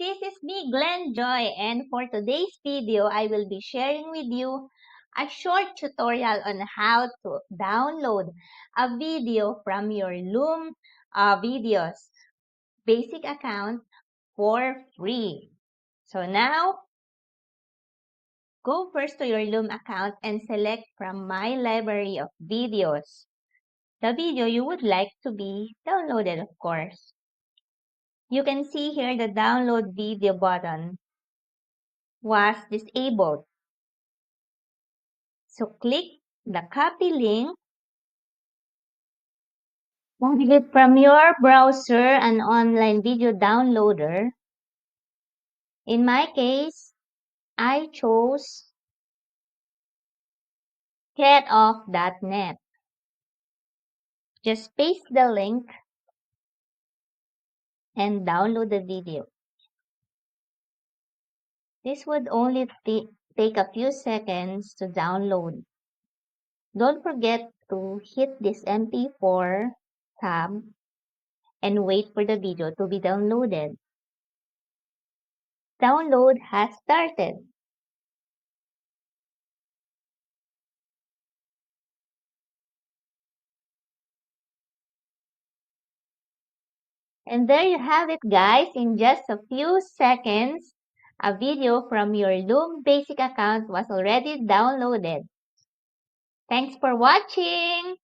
this is me, Glenn Joy, and for today's video, I will be sharing with you a short tutorial on how to download a video from your Loom Videos basic account for free. So now, go first to your Loom account and select from my library of videos the video you would like to be downloaded, of course. You can see here the download video button was disabled. So click the copy link, navigate from your browser and online video downloader. In my case, I chose getoff.net. Just paste the link and download the video. This would only take a few seconds to download. Don't forget to hit this MP4 tab and wait for the video to be downloaded. Download has started. And there you have it, guys. In just a few seconds, a video from your Loom Basic account was already downloaded. Thanks for watching!